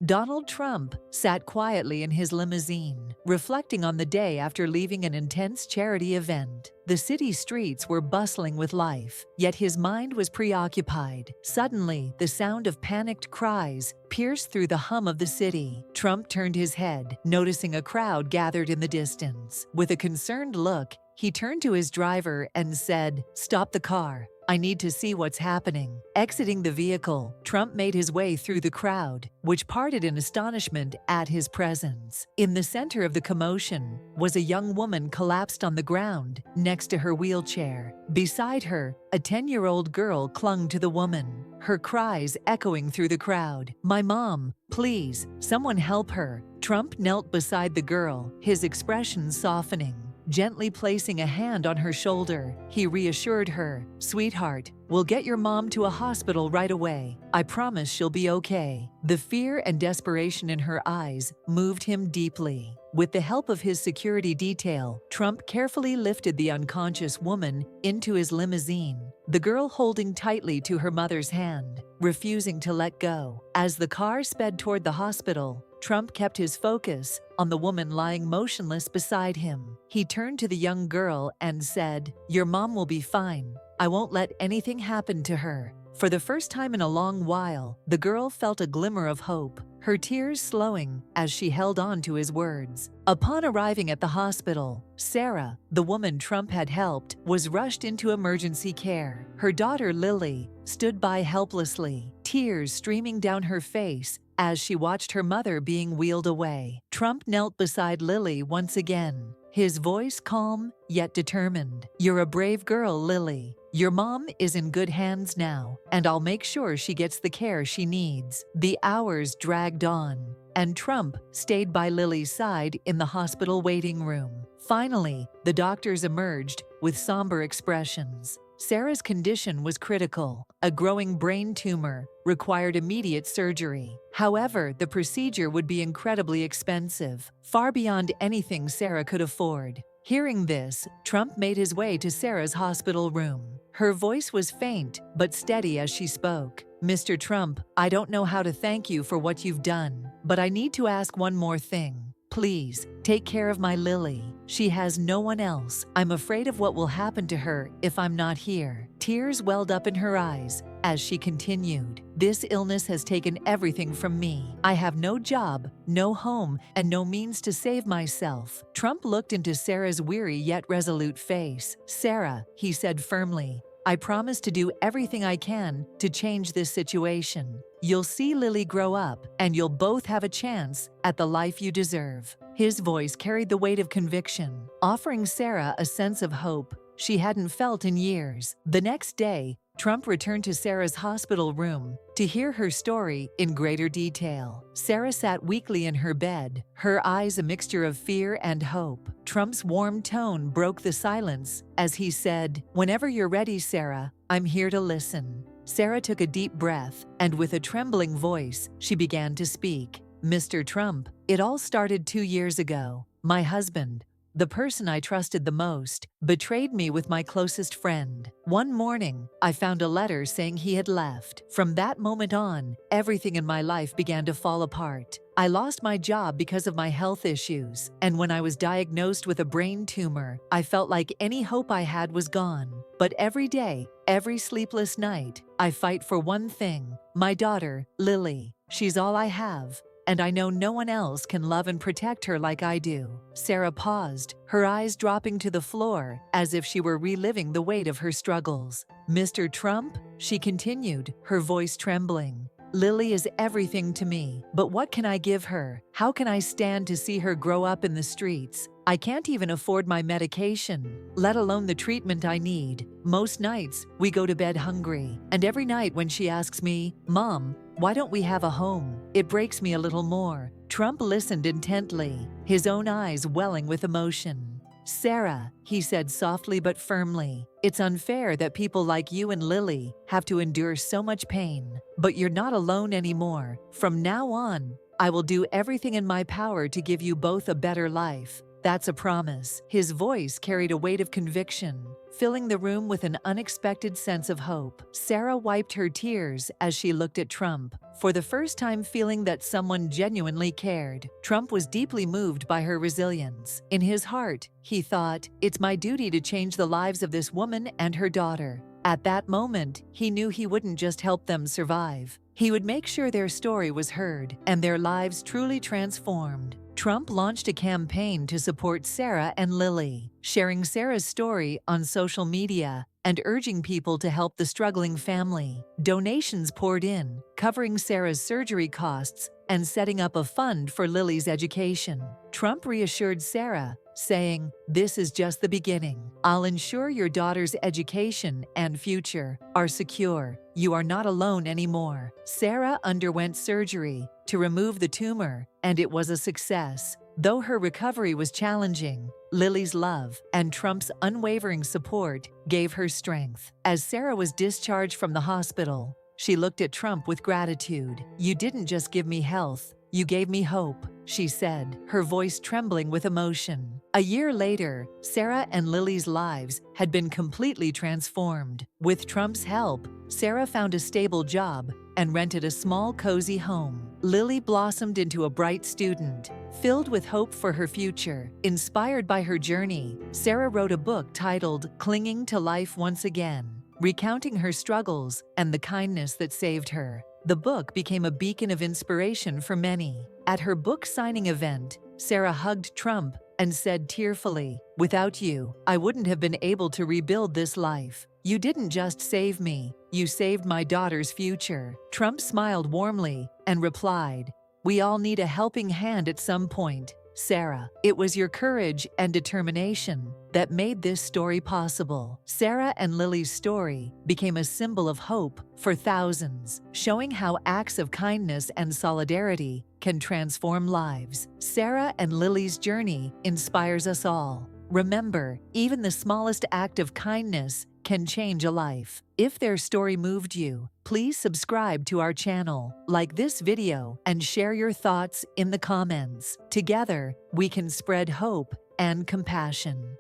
Donald Trump sat quietly in his limousine, reflecting on the day after leaving an intense charity event. The city streets were bustling with life, yet his mind was preoccupied. Suddenly, the sound of panicked cries pierced through the hum of the city. Trump turned his head, noticing a crowd gathered in the distance. With a concerned look, he turned to his driver and said, "Stop the car. I need to see what's happening." Exiting the vehicle, Trump made his way through the crowd, which parted in astonishment at his presence. In the center of the commotion was a young woman collapsed on the ground next to her wheelchair. Beside her, a 10-year-old girl clung to the woman, her cries echoing through the crowd. "My mom, please, someone help her." Trump knelt beside the girl, his expression softening. Gently placing a hand on her shoulder, he reassured her, "Sweetheart, we'll get your mom to a hospital right away. I promise she'll be okay." The fear and desperation in her eyes moved him deeply. With the help of his security detail, Trump carefully lifted the unconscious woman into his limousine, the girl holding tightly to her mother's hand, refusing to let go. As the car sped toward the hospital, Trump kept his focus on the woman lying motionless beside him. He turned to the young girl and said, "Your mom will be fine. I won't let anything happen to her." For the first time in a long while, the girl felt a glimmer of hope, her tears slowing as she held on to his words. Upon arriving at the hospital, Sarah, the woman Trump had helped, was rushed into emergency care. Her daughter Lily stood by helplessly, tears streaming down her face as she watched her mother being wheeled away. Trump knelt beside Lily once again, his voice calm yet determined. "You're a brave girl, Lily. Your mom is in good hands now, and I'll make sure she gets the care she needs." The hours dragged on, and Trump stayed by Lily's side in the hospital waiting room. Finally, the doctors emerged with somber expressions. Sarah's condition was critical. A growing brain tumor required immediate surgery. However, the procedure would be incredibly expensive, far beyond anything Sarah could afford. Hearing this, Trump made his way to Sarah's hospital room. Her voice was faint but steady as she spoke. "Mr. Trump, I don't know how to thank you for what you've done, but I need to ask one more thing. Please, take care of my Lily. She has no one else. I'm afraid of what will happen to her if I'm not here." Tears welled up in her eyes as she continued, "This illness has taken everything from me. I have no job, no home, and no means to save myself." Trump looked into Sarah's weary yet resolute face. "Sarah," he said firmly, "I promise to do everything I can to change this situation. You'll see Lily grow up, and you'll both have a chance at the life you deserve." His voice carried the weight of conviction, offering Sarah a sense of hope she hadn't felt in years. The next day, Trump returned to Sarah's hospital room to hear her story in greater detail. Sarah sat weakly in her bed, her eyes a mixture of fear and hope. Trump's warm tone broke the silence as he said, "Whenever you're ready, Sarah, I'm here to listen." Sarah took a deep breath, and with a trembling voice, she began to speak. "Mr. Trump, it all started 2 years ago. My husband, the person I trusted the most, betrayed me with my closest friend. One morning, I found a letter saying he had left. From that moment on, everything in my life began to fall apart. I lost my job because of my health issues, and when I was diagnosed with a brain tumor, I felt like any hope I had was gone. But every day, every sleepless night, I fight for one thing: my daughter, Lily. She's all I have, and I know no one else can love and protect her like I do." Sarah paused, her eyes dropping to the floor as if she were reliving the weight of her struggles. "Mr. Trump," she continued, her voice trembling, "Lily is everything to me, but what can I give her? How can I stand to see her grow up in the streets? I can't even afford my medication, let alone the treatment I need. Most nights, we go to bed hungry, and every night when she asks me, 'Mom, why don't we have a home?' it breaks me a little more." Trump listened intently, his own eyes welling with emotion. "Sarah," he said softly but firmly, "it's unfair that people like you and Lily have to endure so much pain. But you're not alone anymore. From now on, I will do everything in my power to give you both a better life." "That's a promise." His voice carried a weight of conviction, filling the room with an unexpected sense of hope. Sarah wiped her tears as she looked at Trump, for the first time feeling that someone genuinely cared. Trump was deeply moved by her resilience. In his heart, he thought, "It's my duty to change the lives of this woman and her daughter." At that moment, he knew he wouldn't just help them survive. He would make sure their story was heard and their lives truly transformed. Trump launched a campaign to support Sarah and Lily, sharing Sarah's story on social media and urging people to help the struggling family. Donations poured in, covering Sarah's surgery costs and setting up a fund for Lily's education. Trump reassured Sarah, saying, "This is just the beginning. I'll ensure your daughter's education and future are secure. You are not alone anymore." Sarah underwent surgery to remove the tumor, and it was a success. Though her recovery was challenging, Lily's love and Trump's unwavering support gave her strength. As Sarah was discharged from the hospital, she looked at Trump with gratitude. "You didn't just give me health, you gave me hope," she said, her voice trembling with emotion. A year later, Sarah and Lily's lives had been completely transformed. With Trump's help, Sarah found a stable job and rented a small, cozy home. Lily blossomed into a bright student, filled with hope for her future. Inspired by her journey, Sarah wrote a book titled "Clinging to Life Once Again," recounting her struggles and the kindness that saved her. The book became a beacon of inspiration for many. At her book signing event, Sarah hugged Trump and said tearfully, "Without you, I wouldn't have been able to rebuild this life. You didn't just save me, you saved my daughter's future." Trump smiled warmly and replied, "We all need a helping hand at some point, Sarah. It was your courage and determination that made this story possible." Sarah and Lily's story became a symbol of hope for thousands, showing how acts of kindness and solidarity can transform lives. Sarah and Lily's journey inspires us all. Remember, even the smallest act of kindness can change a life. If their story moved you, please subscribe to our channel, like this video, and share your thoughts in the comments. Together, we can spread hope and compassion.